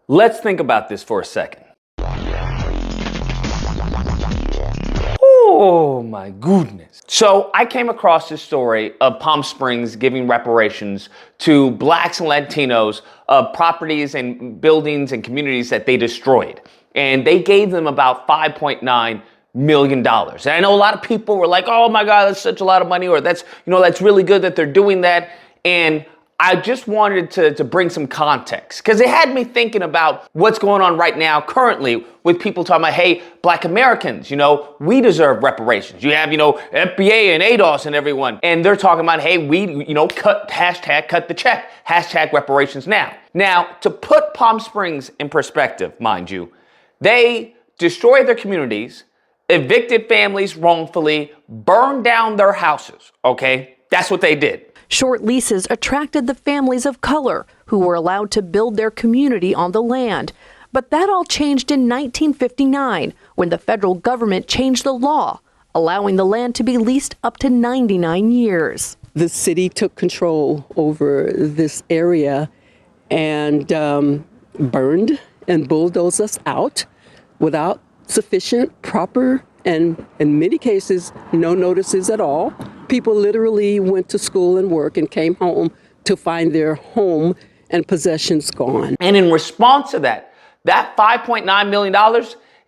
Let's think about this for a second. Oh my goodness. So I came across this story of Palm Springs giving reparations to Blacks and Latinos of properties and buildings and communities that they destroyed. And they gave them about $5.9 million. And I know a lot of people were like, oh my God, that's such a lot of money, or that's really good that they're doing that. And I just wanted to bring some context, because it had me thinking about what's going on right now currently with people talking about, hey, Black Americans, we deserve reparations. You have, FBA and ADOS and everyone. And they're talking about, hey, we, cut the check, hashtag reparations now. Now, to put Palm Springs in perspective, mind you, they destroyed their communities, evicted families wrongfully, burned down their houses, okay? That's what they did. Short leases attracted the families of color who were allowed to build their community on the land. But that all changed in 1959 when the federal government changed the law, allowing the land to be leased up to 99 years. The city took control over this area and burned and bulldozed us out without sufficient, proper, and in many cases, no notices at all. People literally went to school and work and came home to find their home and possessions gone. And in response to that $5.9 million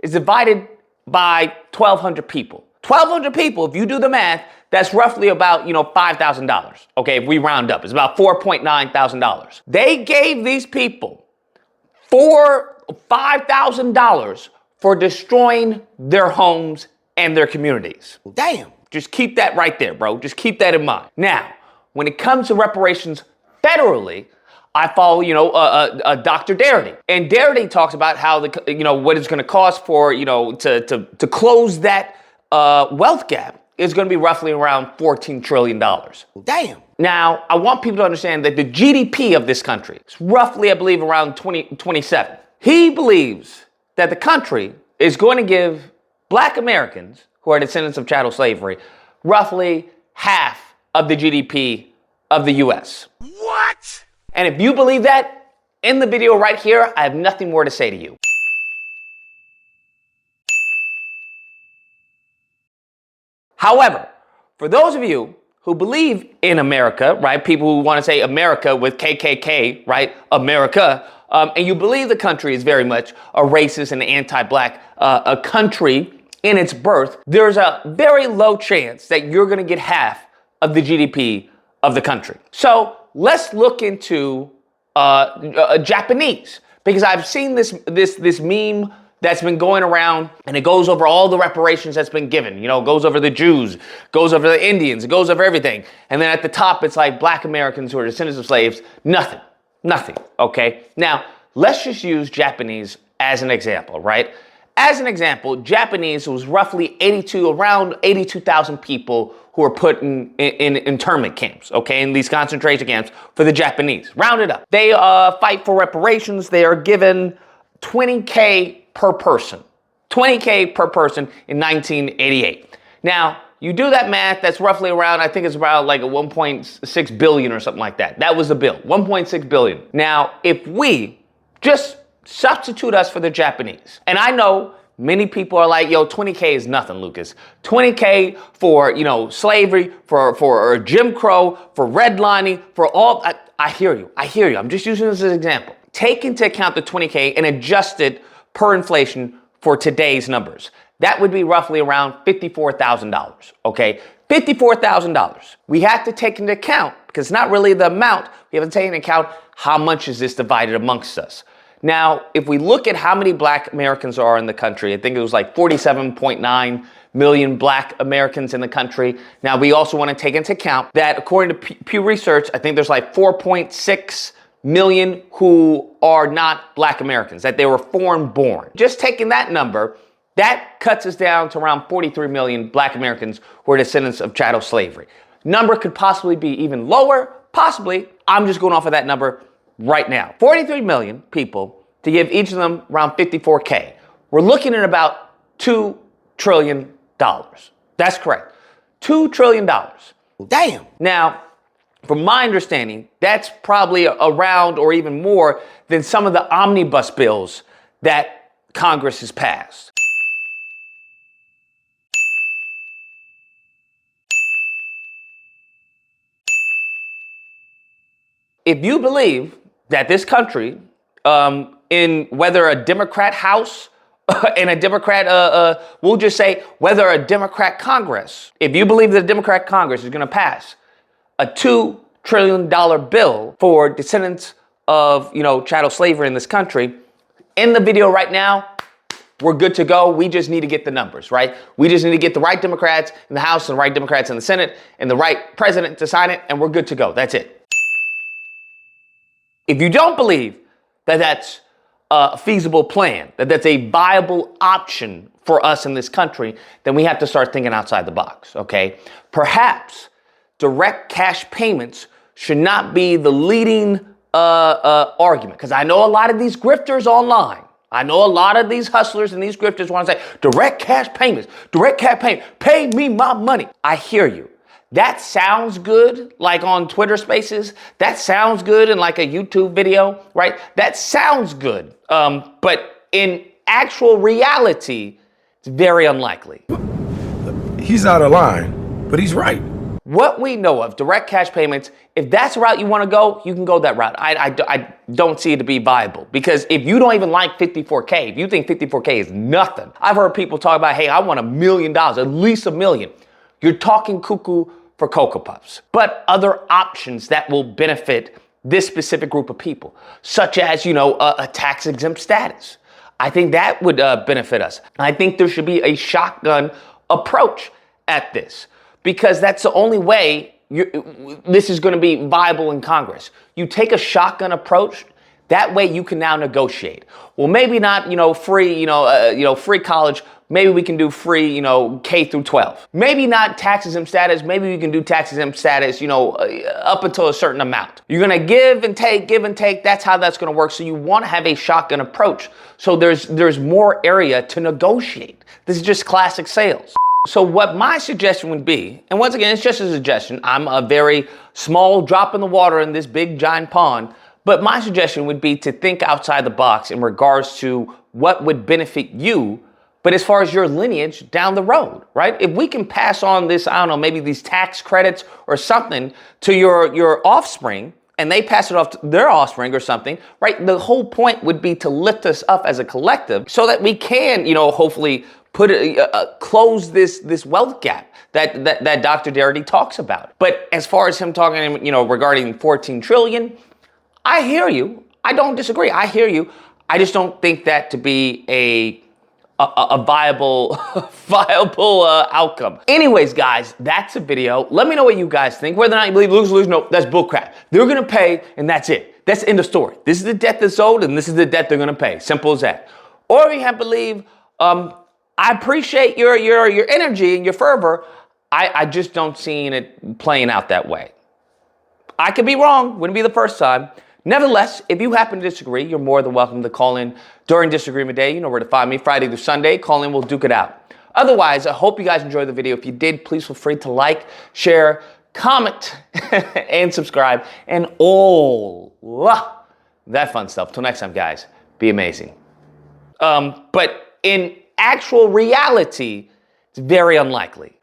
is divided by 1,200 people. 1,200 people, if you do the math, that's roughly about, $5,000. Okay, if we round up, it's about $4.9 thousand. They gave these people $5,000 for destroying their homes and their communities. Damn. Just keep that right there, bro. Just keep that in mind. Now, when it comes to reparations federally, I follow, Dr. Darity. And Darity talks about how what it's going to cost for, to close that wealth gap is going to be roughly around $14 trillion. Damn. Now, I want people to understand that the GDP of this country is roughly, I believe, around 27. He believes that the country is going to give Black Americans, who are descendants of chattel slavery, roughly half of the GDP of the US. What? And if you believe that, in the video right here, I have nothing more to say to you. However, for those of you who believe in America, right, people who want to say America with KKK, right, America, and you believe the country is very much a racist and anti-Black a country in its birth, there's a very low chance that you're going to get half of the GDP of the country. So let's look into Japanese, because I've seen this meme that's been going around, and it goes over all the reparations that's been given. It goes over the Jews, goes over the Indians, it goes over everything. And then at the top, it's like Black Americans who are descendants of slaves, nothing, okay? Now, let's just use Japanese as an example, right? As an example, Japanese was roughly around 82,000 people who were put in internment camps, okay, in these concentration camps for the Japanese. Round it up. They fight for reparations. They are given $20K per person. $20K per person in 1988. Now, you do that math, that's roughly around, I think it's about like a 1.6 billion or something like that. That was the bill, 1.6 billion. Now, if we just substitute us for the Japanese, and I know many people are like, yo, 20K is nothing, Lucas. 20K for, slavery, for Jim Crow, for redlining, for all, I hear you. I'm just using this as an example. Take into account the 20K and adjust it per inflation for today's numbers. That would be roughly around $54,000, okay? $54,000. We have to take into account, because it's not really the amount, we have to take into account how much is this divided amongst us. Now, if we look at how many Black Americans are in the country, I think it was like 47.9 million Black Americans in the country. Now, we also want to take into account that according to Pew Research, I think there's like 4.6 million who are not Black Americans, that they were foreign born. Just taking that number, that cuts us down to around 43 million Black Americans who are descendants of chattel slavery. Number could possibly be even lower, possibly. I'm just going off of that number right now. 43 million people to give each of them around 54K. We're looking at about $2 trillion. That's correct. $2 trillion. Damn. Now, From my understanding, that's probably around or even more than some of the omnibus bills that Congress has passed. If you believe that this country, in whether a Democrat House and a Democrat, we'll just say whether a Democrat Congress, if you believe that a Democrat Congress is going to pass a $2 trillion bill for descendants of, chattel slavery in this country, in the video right now, we're good to go. We just need to get the numbers, right? We just need to get the right Democrats in the House and the right Democrats in the Senate and the right president to sign it, and we're good to go. That's it. If you don't believe that that's a feasible plan, that that's a viable option for us in this country, then we have to start thinking outside the box, okay? Perhaps direct cash payments should not be the leading argument, because I know a lot of these grifters online, I know a lot of these hustlers and these grifters want to say, direct cash payments, pay me my money. I hear you. That sounds good, like on Twitter Spaces. That sounds good in like a YouTube video, right? That sounds good. But in actual reality, it's very unlikely. He's out of line, but he's right. What we know of direct cash payments, if that's the route you want to go, you can go that route. I don't see it to be viable, because if you don't even like 54K, if you think 54K is nothing, I've heard people talk about, hey, I want $1 million, at least $1 million. You're talking cuckoo for Cocoa Puffs. But other options that will benefit this specific group of people, such as, a tax exempt status. I think that would benefit us. I think there should be a shotgun approach at this, because that's the only way this is going to be viable in Congress. You take a shotgun approach. That way you can now negotiate. Well, maybe not, free, free college. Maybe we can do free, K through 12. Maybe not tax exempt status. Maybe we can do tax exempt status, up until a certain amount. You're going to give and take. That's how that's going to work. So you want to have a shotgun approach. So there's more area to negotiate. This is just classic sales. So what my suggestion would be, and once again, it's just a suggestion. I'm a very small drop in the water in this big giant pond. But my suggestion would be to think outside the box in regards to what would benefit you, but as far as your lineage down the road, right? If we can pass on this, I don't know, maybe these tax credits or something to your offspring, and they pass it off to their offspring or something, right? The whole point would be to lift us up as a collective so that we can, hopefully close this wealth gap that Dr. Darity talks about. But as far as him talking, regarding 14 trillion, I hear you. I don't disagree. I hear you. I just don't think that to be a viable outcome. Anyways, guys, that's a video. Let me know what you guys think. Whether or not you believe Lucas, no, that's bullcrap. They're gonna pay, and that's it. That's the end of story. This is the debt that's owed, and this is the debt they're gonna pay. Simple as that. Or you have to believe. I appreciate your energy and your fervor. I just don't see it playing out that way. I could be wrong. Wouldn't be the first time. Nevertheless, if you happen to disagree, you're more than welcome to call in during Disagreement Day. You know where to find me, Friday through Sunday. Call in, we'll duke it out. Otherwise, I hope you guys enjoyed the video. If you did, please feel free to like, share, comment, and subscribe, and all that fun stuff. Till next time, guys, be amazing. But in actual reality, it's very unlikely.